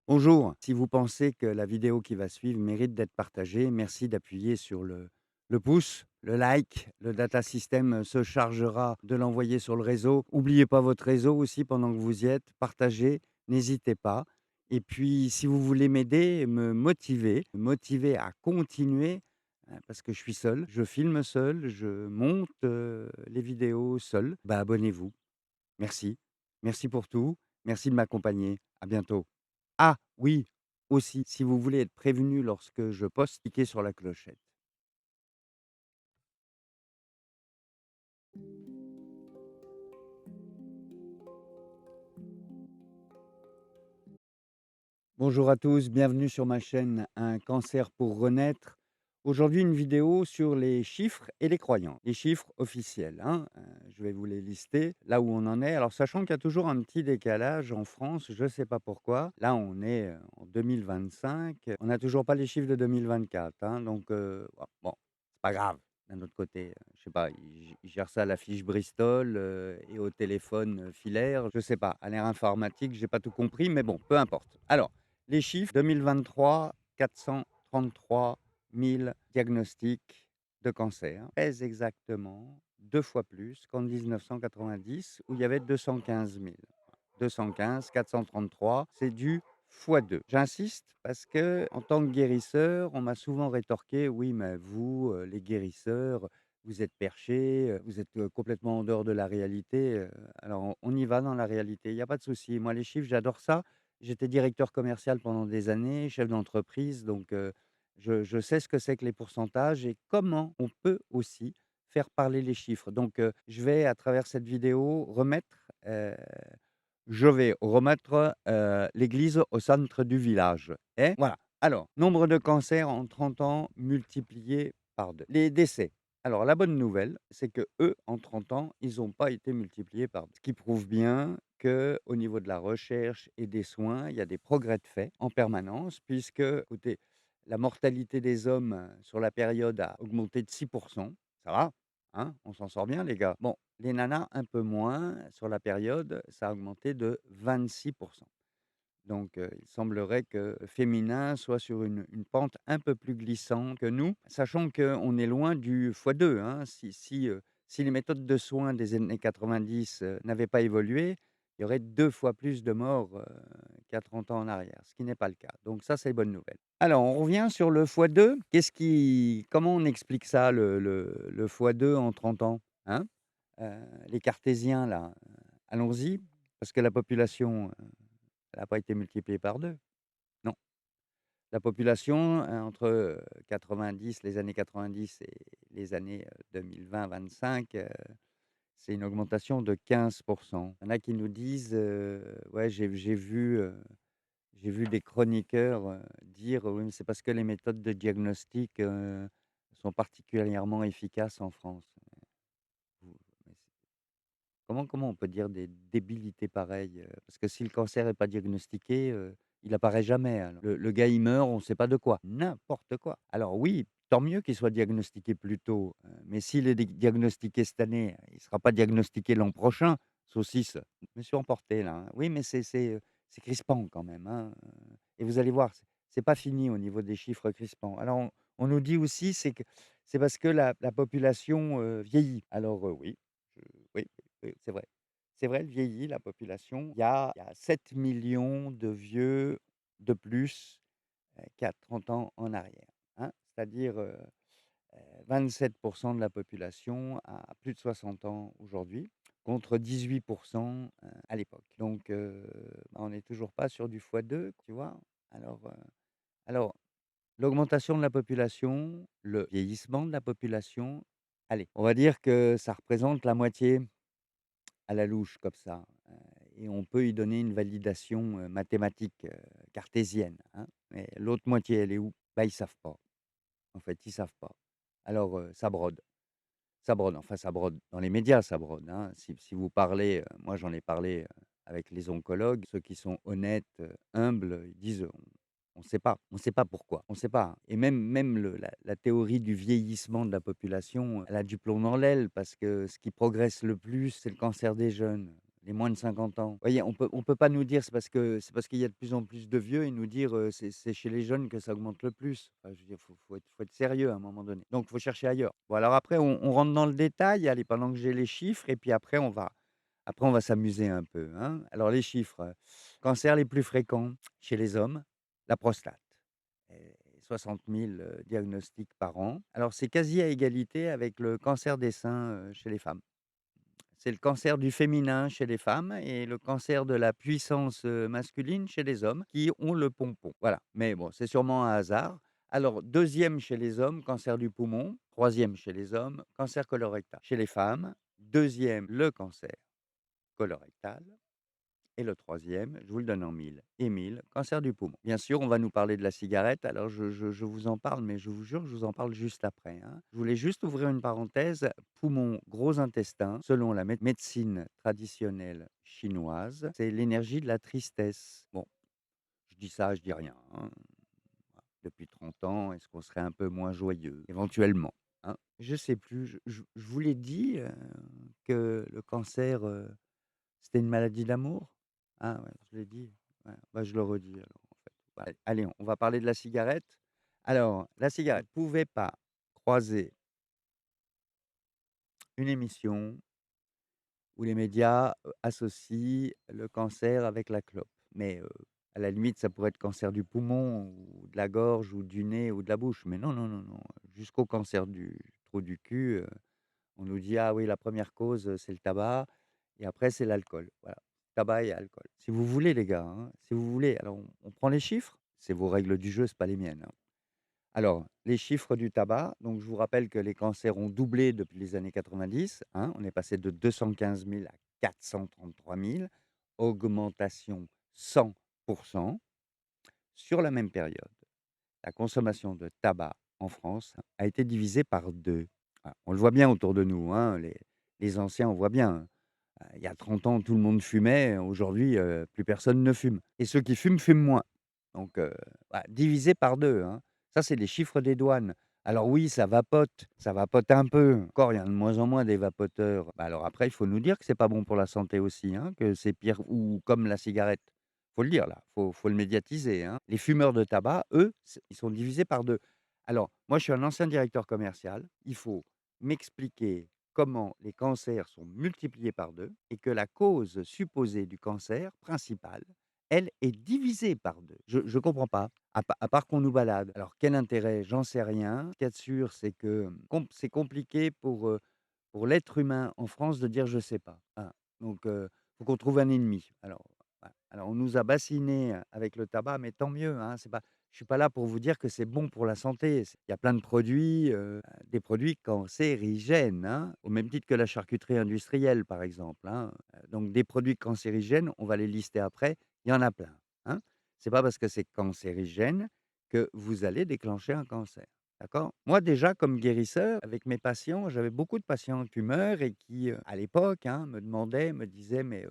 Bonjour, si vous pensez que la vidéo qui va suivre mérite d'être partagée, merci d'appuyer sur le pouce, le like. Le data system se chargera de l'envoyer sur le réseau. N'oubliez pas votre réseau aussi pendant que vous y êtes. Partagez, n'hésitez pas. Et puis, si vous voulez m'aider, me motiver à continuer, parce que je suis seul, je filme seul, je monte les vidéos seul, bah abonnez-vous. Merci. Merci pour tout. Merci de m'accompagner. À bientôt. Ah oui, aussi, si vous voulez être prévenu lorsque je poste, cliquez sur la clochette. Bonjour à tous, bienvenue sur ma chaîne Un cancer pour renaître. Aujourd'hui, une vidéo sur les chiffres et les croyants. Les chiffres officiels, hein, je vais vous les lister, là où on en est. Alors, sachant qu'il y a toujours un petit décalage en France, je ne sais pas pourquoi. Là, on est en 2025, on n'a toujours pas les chiffres de 2024, hein, donc bon, c'est pas grave. D'un autre côté, je sais pas, ils gèrent ça à la fiche Bristol et au téléphone filaire, je sais pas. À l'ère informatique, j'ai pas tout compris, mais bon, peu importe. Alors, les chiffres 2023, 433 000 diagnostics de cancer, très exactement 2 fois plus qu'en 1990 où il y avait 215 000. 215, 433, c'est du fois 2. J'insiste parce que en tant que guérisseur, on m'a souvent rétorqué: «Oui, mais vous, les guérisseurs, vous êtes perchés, vous êtes, complètement en dehors de la réalité», alors on y va dans la réalité, il y a pas de souci. Moi, les chiffres, j'adore ça. J'étais directeur commercial pendant des années, chef d'entreprise, donc je sais ce que c'est que les pourcentages et comment on peut aussi faire parler les chiffres. Donc je vais, à travers cette vidéo, je vais remettre, l'église au centre du village et voilà. Alors, nombre de cancers en 30 ans multiplié par 2. Les décès. Alors la bonne nouvelle, c'est que eux, en 30 ans, ils ont pas été multipliés par 2. Ce qui prouve bien qu'au niveau de la recherche et des soins, il y a des progrès de faits en permanence puisque, écoutez, la mortalité des hommes, sur la période a augmenté de 6. Ça va, hein? On s'en sort bien les gars. Bon, les nanas un peu moins, sur la période, ça a augmenté de 26. Donc, il semblerait que féminin soit sur une pente un peu plus glissante que nous, sachant qu'on est loin du x2, hein. Si les méthodes de soins des années 90, n'avaient pas évolué, il y aurait 2 fois plus de morts, qu'il y a 30 ans en arrière, ce qui n'est pas le cas. Donc ça, c'est bonne nouvelle. Alors, on revient sur le x2. Comment on explique ça, le x2 en 30 ans, hein? Les cartésiens là, allons-y, parce que la population, elle a pas été multipliée par 2. Non. La population, entre, 90, les années 90 et les années, 2020-25, c'est une augmentation de 15. Il y en a qui nous disent, ouais, j'ai vu des chroniqueurs, dire: «Oui, mais c'est parce que les méthodes de diagnostic, sont particulièrement efficaces en France». Vous mais c'est comment on peut dire des débilités pareilles, Parce que si le cancer est pas diagnostiqué, il apparaît jamais alors. Le gars, il meurt, on ne sait pas de quoi, n'importe quoi. Alors oui, tant mieux qu'il soit diagnostiqué plus tôt, mais s'il est diagnostiqué cette année, il ne sera pas diagnostiqué l'an prochain. Saucisse, je me suis emporté là, hein. Oui, mais c'est crispant quand même, hein, et vous allez voir, c'est pas fini au niveau des chiffres crispants. Alors on nous dit aussi, c'est parce que la population, vieillit. Alors, oui, je oui. Oui, c'est vrai. C'est vrai, elle vieillit, la population. Il y a 7 millions de vieux de plus, qu'il y a 30 ans en arrière, hein. C'est-à-dire, 27 de la population a plus de 60 ans aujourd'hui, contre 18 à l'époque. Donc, bah, on n'est toujours pas sur du x2, tu vois? Alors, l'augmentation de la population, le vieillissement de la population, allez, on va dire que ça représente la moitié à la louche comme ça, et on peut y donner une validation, mathématique, cartésienne, hein. Mais l'autre moitié, elle est où? Bah, ils savent pas. En fait, ils savent pas. Alors, ça brode. Ça brode, enfin ça brode dans les médias, ça brode, hein. Si vous parlez, moi j'en ai parlé, avec les oncologues, ceux qui sont honnêtes, humbles, ils disent: On sait pas pourquoi, on sait pas, hein». Et même la théorie du vieillissement de la population, elle a du plomb dans l'aile parce que ce qui progresse le plus, c'est le cancer des jeunes. les moins de 50 ans. Vous voyez, on peut pas nous dire c'est parce qu'il y a de plus en plus de vieux et nous dire, c'est chez les jeunes que ça augmente le plus. Enfin, je veux dire, faut être sérieux à un moment donné. Donc faut chercher ailleurs. Bon alors après on rentre dans le détail, allez, pendant que j'ai les chiffres et puis après on va s'amuser un peu, hein. Alors les chiffres, cancers les plus fréquents chez les hommes, la prostate et 60 000, diagnostics par an. Alors c'est quasi à égalité avec le cancer des seins, chez les femmes. C'est le cancer du féminin chez les femmes et le cancer de la puissance, masculine chez les hommes qui ont le pompon. Voilà, mais bon, c'est sûrement un hasard. Alors deuxième chez les hommes, cancer du poumon. Troisième chez les hommes, cancer colorectal. Chez les femmes, deuxième le cancer colorectal et le troisième, je vous le donne en mille et mille, cancer du poumon. Bien sûr, on va nous parler de la cigarette, alors je vous en parle, mais je vous jure, je vous en parle juste après, hein. Je voulais juste ouvrir une parenthèse, poumon, gros intestin, selon la médecine traditionnelle chinoise, c'est l'énergie de la tristesse. Bon, je dis ça, je dis rien, hein. Depuis 30 ans, est-ce qu'on serait un peu moins joyeux? Éventuellement, hein. Je sais plus, je vous l'ai dit, que le cancer, c'était une maladie d'amour? Ah ouais, je l'ai dit? Ouais, bah, je le redis alors, en fait. Bah, allez, on va parler de la cigarette. Alors, la cigarette, vous pouvez pas croiser une émission où les médias, associent le cancer avec la clope. Mais, à la limite, ça pourrait être cancer du poumon ou de la gorge ou du nez ou de la bouche. Mais non, non, non, non, jusqu'au cancer du trou du cul, on nous dit: «Ah oui, la première cause, c'est le tabac et après c'est l'alcool». Voilà, tabac et alcool. Si vous voulez les gars, hein, si vous voulez, alors on prend les chiffres, c'est vos règles du jeu, c'est pas les miennes, hein. Alors, les chiffres du tabac, donc je vous rappelle que les cancers ont doublé depuis les années 90, hein. On est passé de 215 000 à 433 000, augmentation 100. Sur la même période, la consommation de tabac en France a été divisée par 2. Ah, on le voit bien autour de nous, hein, les anciens, on voit bien. Il y a 30 ans, tout le monde fumait, aujourd'hui, plus personne ne fume et ceux qui fument, fument moins. Donc bah, divisé par 2, hein. Ça, c'est les chiffres des douanes. Alors oui, ça vapote un peu. Encore, il y en a de moins en moins des vapoteurs. Bah, alors après, il faut nous dire que c'est pas bon pour la santé aussi, hein, que c'est pire ou comme la cigarette. Faut le dire là, faut le médiatiser, hein. Les fumeurs de tabac, eux, ils sont divisés par 2. Alors moi, je suis un ancien directeur commercial. Il faut m'expliquer comment les cancers sont multipliés par 2 et que la cause supposée du cancer principal, elle est divisée par 2. Je comprends pas, à part qu'on nous balade. Alors quel intérêt? J'en sais rien. Ce qu'il y a de sûr, c'est que, c'est compliqué pour l'être humain en France de dire: «Je sais pas». Voilà, donc faut qu'on trouve un ennemi. Alors voilà, alors on nous a bassinés, avec le tabac, mais tant mieux, hein, c'est pas je suis pas là pour vous dire que c'est bon pour la santé. Il y a plein de produits, des produits cancérigènes, hein, au même titre que la charcuterie industrielle, par exemple, hein. Donc des produits cancérigènes, on va les lister après, il y en a plein, hein. C'est pas parce que c'est cancérigène que vous allez déclencher un cancer, d'accord? Moi déjà comme guérisseur, avec mes patients, j'avais beaucoup de patients fumeurs et qui, à l'époque, hein, me disaient: «Mais,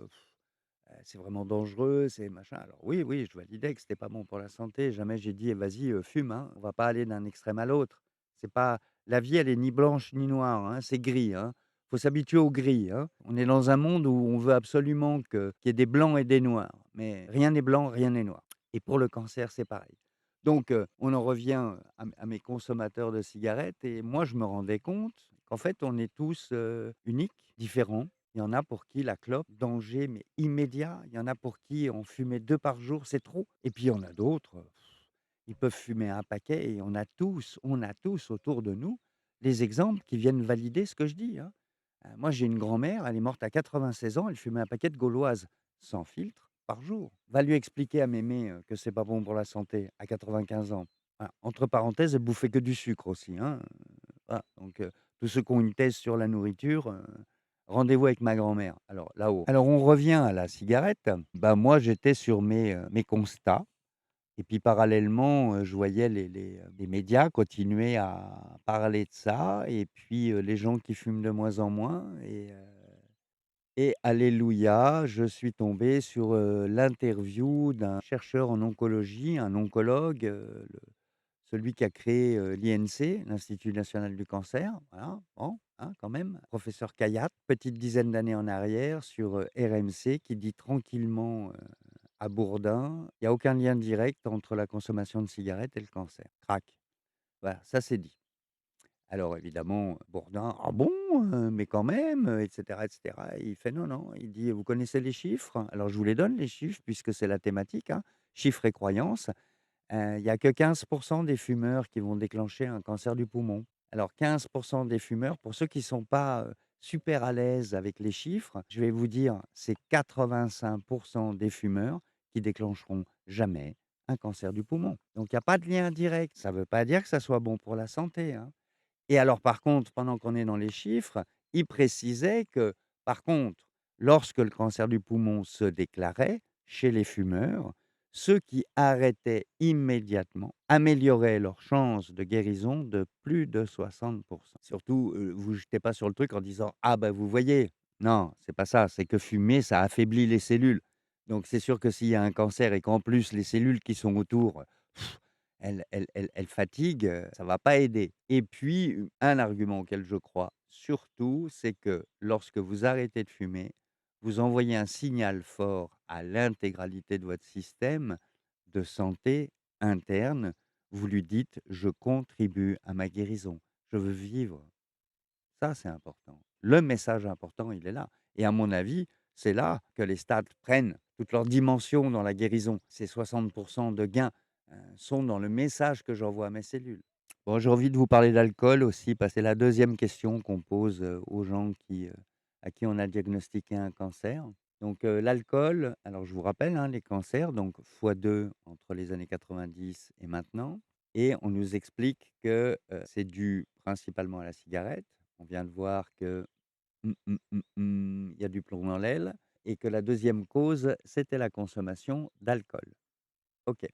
c'est vraiment dangereux, c'est machin». Alors oui, oui, je validais que c'était pas bon pour la santé. Jamais j'ai dit: «Eh vas-y, fume, hein». On va pas aller d'un extrême à l'autre. C'est pas la vie, elle est ni blanche ni noire, hein, c'est gris, hein. Faut s'habituer au gris, hein. On est dans un monde où on veut absolument qu'il y ait des blancs et des noirs, mais rien n'est blanc, rien n'est noir et pour le cancer, c'est pareil. Donc on en revient à mes consommateurs de cigarettes et moi, je me rendais compte qu'en fait, on est tous, uniques, différents. Il y en a pour qui la clope, danger, mais immédiat. Il y en a pour qui en fumer 2 par jour, c'est trop. Et puis il y en a d'autres, ils peuvent fumer un paquet et on a tous autour de nous des exemples qui viennent valider ce que je dis, hein. Moi, j'ai une grand-mère, elle est morte à 96 ans, elle fumait un paquet de gauloises sans filtre par jour. Va lui expliquer à mémé, que c'est pas bon pour la santé à 95 ans. Voilà, entre parenthèses, elle bouffait que du sucre aussi, hein, voilà, donc tous ceux qui ont une thèse sur la nourriture, rendez-vous avec ma grand-mère, alors là-haut. Alors on revient à la cigarette. Bah, moi, j'étais sur mes constats et puis parallèlement, je voyais les médias continuer à parler de ça et puis, les gens qui fument de moins en moins et alléluia, je suis tombé sur, l'interview d'un chercheur en oncologie, un oncologue, celui qui a créé, l'INC, l'Institut national du cancer, voilà, bon, hein, quand même. Professeur Kayat, petite dizaine d'années en arrière sur, RMC qui dit tranquillement, à Bourdin: «Il y a aucun lien direct entre la consommation de cigarettes et le cancer». Crac. Voilà, ça c'est dit. Alors évidemment, Bourdin: «Ah bon? Mais quand même?» et cetera. Et il fait: «Non, non». Il dit: «Vous connaissez les chiffres?» Alors je vous les donne les chiffres puisque c'est la thématique, hein. Chiffres et croyances. Il y a que 15 des fumeurs qui vont déclencher un cancer du poumon. Alors 15 des fumeurs, pour ceux qui sont pas, super à l'aise avec les chiffres, je vais vous dire, c'est 85 des fumeurs qui déclencheront jamais un cancer du poumon. Donc il y a pas de lien direct. Ça ne veut pas dire que ça soit bon pour la santé, hein. Et alors par contre, pendant qu'on est dans les chiffres, il précisait que, par contre, lorsque le cancer du poumon se déclarait chez les fumeurs, ceux qui arrêtaient immédiatement amélioraient leurs chances de guérison de plus de 60. Surtout, vous jetez pas sur le truc en disant: «Ah bah, vous voyez». Non, c'est pas ça, c'est que fumer, ça affaiblit les cellules. Donc c'est sûr que s'il y a un cancer et qu'en plus les cellules qui sont autour, elle fatigue, ça va pas aider. Et puis, un argument auquel je crois surtout, c'est que lorsque vous arrêtez de fumer, vous envoyez un signal fort à l'intégralité de votre système de santé interne. Vous lui dites: «Je contribue à ma guérison, je veux vivre». Ça, c'est important. Le message important, il est là et à mon avis, c'est là que les stats prennent toute leur dimension dans la guérison. Ces 60 de gains, sont dans le message que j'envoie à mes cellules. Bon, j'ai envie de vous parler d'alcool aussi, parce que c'est la deuxième question qu'on pose, aux gens à qui on a diagnostiqué un cancer. Donc, l'alcool, alors je vous rappelle, hein, les cancers, donc fois 2 entre les années 90 et maintenant. Et on nous explique que, c'est dû principalement à la cigarette. On vient de voir que, il y a du plomb dans l'aile et que la deuxième cause, c'était la consommation d'alcool. OK.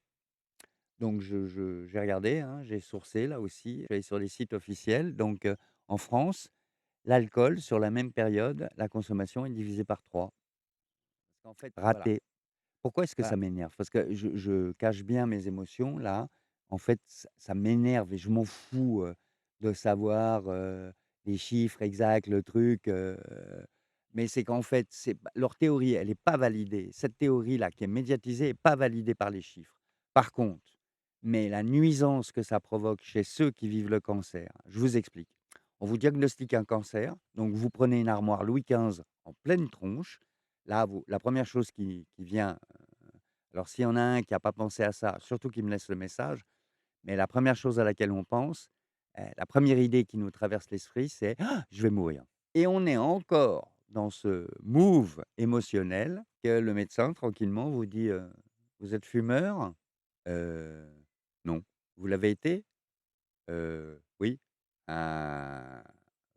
Donc j'ai regardé, hein, j'ai sourcé là aussi, je suis allé sur les sites officiels. Donc, en France, l'alcool sur la même période, la consommation est divisée par 3. Parce qu'en fait, Voilà, raté. Pourquoi est-ce que voilà. ça m'énerve? Parce que je cache bien mes émotions là. En fait, ça m'énerve et je m'en fous, de savoir, les chiffres exacts, le truc, mais c'est qu'en fait, c'est pas leur théorie, elle est pas validée. Cette théorie-là qui est médiatisée est pas validée par les chiffres. Par contre, mais la nuisance que ça provoque chez ceux qui vivent le cancer, je vous explique. On vous diagnostique un cancer, donc vous prenez une armoire Louis XV en pleine tronche. Là, vous la première chose qui vient, alors s'il y en a un qui a pas pensé à ça, surtout qu'il me laisse le message, mais la première chose à laquelle on pense, la première idée qui nous traverse l'esprit, c'est: «Ah, je vais mourir». Et on est encore dans ce move émotionnel que le médecin tranquillement vous dit, «Vous êtes fumeur?» «Heu, non». «Vous l'avez été?» «Oui». «Ah,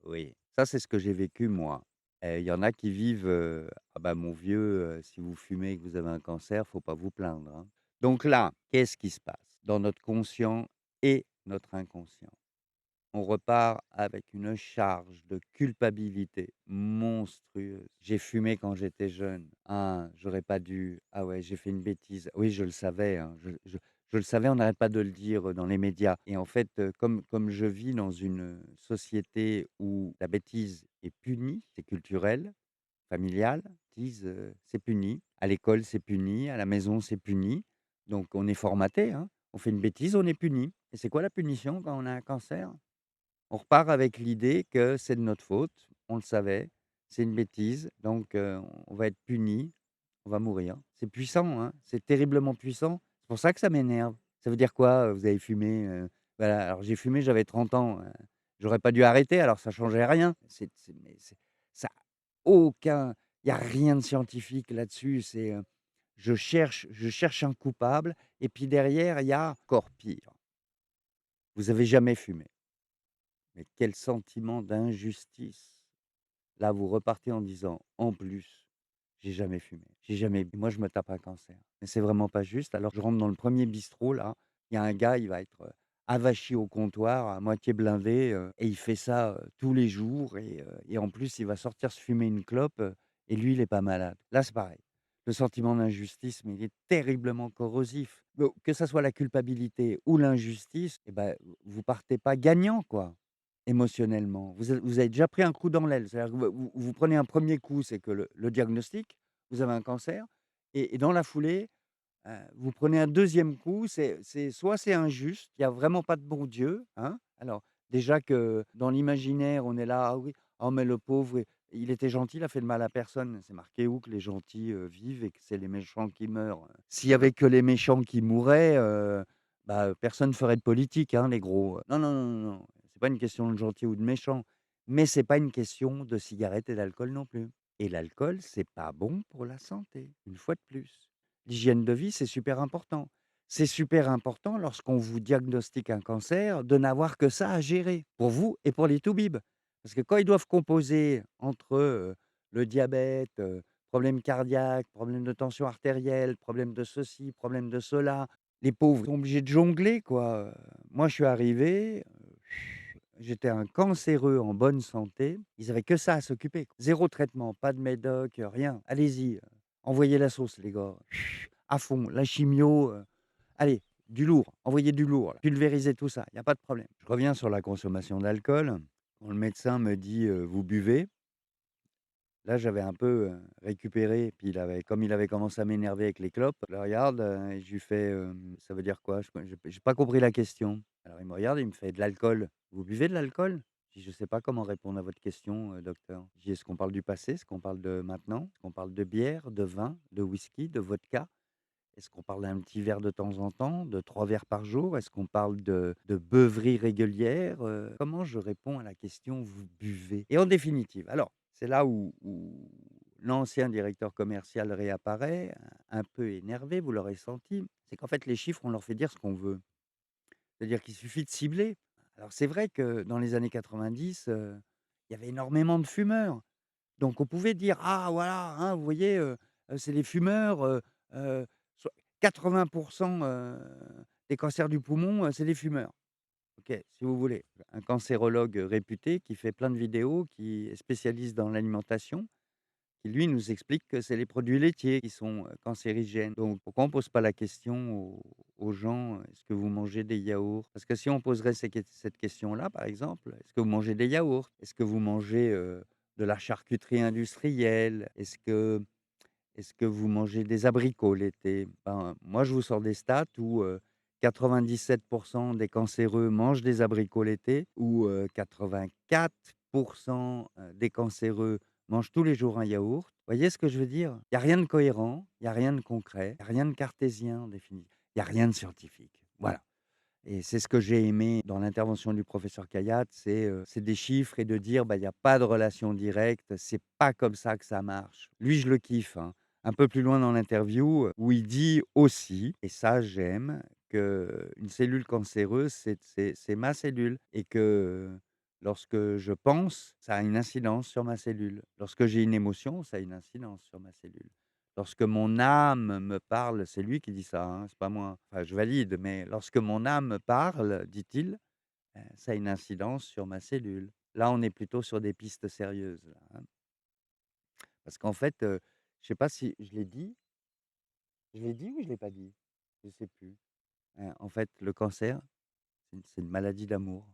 oui». Ça, c'est ce que j'ai vécu moi. Il y en a qui vivent, «Ah bah, mon vieux, si vous fumez et que vous avez un cancer, faut pas vous plaindre, hein». Donc là, qu'est-ce qui se passe? Dans notre conscient et notre inconscient, on repart avec une charge de culpabilité monstrueuse. «J'ai fumé quand j'étais jeune. Ah, j'aurais pas dû. Ah ouais, j'ai fait une bêtise. Oui, je le savais, hein, je le savais, on n'arrête pas de le dire, dans les médias». Et en fait, comme je vis dans une société où la bêtise est punie, c'est culturel, familial, disent, c'est puni. À l'école, c'est puni. À la maison, c'est puni. Donc on est formaté, hein. On fait une bêtise, on est puni. Et c'est quoi la punition quand on a un cancer? On repart avec l'idée que c'est de notre faute, on le savait, c'est une bêtise, donc on va être puni, on va mourir. C'est puissant, hein, c'est terriblement puissant. C'est pour ça que ça m'énerve. Ça veut dire quoi, vous avez fumé? Voilà, alors j'ai fumé, j'avais 30 ans, j'aurais pas dû arrêter, alors ça changeait rien. Mais ça a aucun il y a rien de scientifique là-dessus, je cherche un coupable et puis derrière, il y a encore pire. Vous avez jamais fumé. Mais quel sentiment d'injustice! Là, vous repartez en disant: «En plus, j'ai jamais fumé, j'ai jamais bu. Moi, je me tape un cancer». Mais c'est vraiment pas juste. Alors je rentre dans le premier bistrot là, il y a un gars, il va être, avachi au comptoir, à moitié blindé, et il fait ça, tous les jours et en plus, il va sortir se fumer une clope, et lui, il est pas malade. Là, c'est pareil. Le sentiment d'injustice, mais il est terriblement corrosif. Que ça soit la culpabilité ou l'injustice, et ben, vous partez pas gagnant, quoi, émotionnellement. Vous avez déjà pris un coup dans l'aile. C'est-à-dire que vous prenez un premier coup, c'est que le diagnostic, vous avez un cancer et dans la foulée, vous prenez un deuxième coup, c'est soit c'est injuste, il y a vraiment pas de bon Dieu, hein. Alors déjà que dans l'imaginaire, on est là: «Ah oui, oh mais le pauvre, il était gentil, il a fait de mal à personne». C'est marqué où que les gentils, vivent et que c'est les méchants qui meurent? S'il y avait que les méchants qui mouraient, bah, personne ferait de politique, hein, les gros. Non, non, non, non, non, c'est pas une question de gentil ou de méchant, mais c'est pas une question de cigarettes et d'alcool non plus et l'alcool, c'est pas bon pour la santé, une fois de plus. L'hygiène de vie, c'est super important. C'est super important lorsqu'on vous diagnostique un cancer de n'avoir que ça à gérer, pour vous et pour les toubibs. Parce que quand ils doivent composer entre, le diabète, problème cardiaque, problème de tension artérielle, problème de ceci, problème de cela, les pauvres sont obligés de jongler, quoi. Moi, je suis arrivé, j'étais un cancéreux en bonne santé, ils avaient que ça à s'occuper, quoi. 0 traitement, pas de médoc, rien. Allez-y, envoyez la sauce les gars, à fond, la chimio, allez, du lourd, envoyez du lourd là, pulvérisez tout ça, il y a pas de problème. Je reviens sur la consommation d'alcool. Quand le médecin me dit: «Vous buvez», là j'avais un peu, récupéré, puis comme il avait commencé à m'énerver avec les clopes, je le regarde, et je lui fais: «Ça veut dire quoi?» J'ai pas compris la question. Alors il me regarde, il me fait: «De l'alcool, vous buvez de l'alcool?» Je dis: «Je sais pas comment répondre à votre question, docteur». Je dis: «Est-ce qu'on parle du passé? Est-ce qu'on parle de maintenant? Est-ce qu'on parle de bière, de vin, de whisky, de vodka?» Est-ce qu'on parle d'un petit verre de temps en temps, de 3 verres par jour? Est-ce qu'on parle de beuverie régulière? Comment je réponds à la question: «Vous buvez?» Et en définitive, alors, c'est là où l'ancien directeur commercial réapparaît, un peu énervé, vous l'aurez senti. C'est qu'en fait, les chiffres, on leur fait dire ce qu'on veut. C'est-à-dire qu'il suffit de cibler. Alors c'est vrai que dans les années 90, il y avait énormément de fumeurs. Donc on pouvait dire: «Ah voilà, hein, vous voyez, c'est les fumeurs, soi 80 des cancers du poumon, c'est les fumeurs». OK, si vous voulez. Un cancérologue, réputé qui fait plein de vidéos, qui est spécialiste dans l'alimentation, qui lui nous explique que c'est les produits laitiers qui sont, cancérigènes. Donc pourquoi on pose pas la question aux gens, «Est-ce que vous mangez des yaourts?» Parce que si on poserait cette question-là, par exemple: «Est-ce que vous mangez des yaourts? Est-ce que vous mangez, de la charcuterie industrielle? Est-ce que vous mangez des abricots l'été?» Ben, moi, je vous sors des stats où, 97 des cancéreux mangent des abricots l'été, ou 84 des cancéreux mangent tous les jours un yaourt. Voyez ce que je veux dire? Il y a rien de cohérent, il y a rien de concret, il y a rien de cartésien en définitive. Il y a rien de scientifique. Voilà. Et c'est ce que j'ai aimé dans l'intervention du professeur Kayat, c'est des chiffres et de dire: «Bah, il y a pas de relation directe, c'est pas comme ça que ça marche». Lui, je le kiffe, hein. Un peu plus loin dans l'interview, où il dit aussi, et ça j'aime, qu'une cellule cancéreuse, c'est ma cellule et que lorsque je pense, ça a une incidence sur ma cellule. Lorsque j'ai une émotion, ça a une incidence sur ma cellule. Lorsque mon âme me parle, c'est lui qui dit ça, hein, c'est pas moi. Enfin, je valide, mais lorsque mon âme me parle, dit-il, ça a une incidence sur ma cellule. Là, on est plutôt sur des pistes sérieuses, là, hein. Parce qu'en fait, je sais pas si je l'ai dit? Je l'ai dit ou je l'ai pas dit? Je sais plus. En fait, le cancer, c'est une maladie d'amour.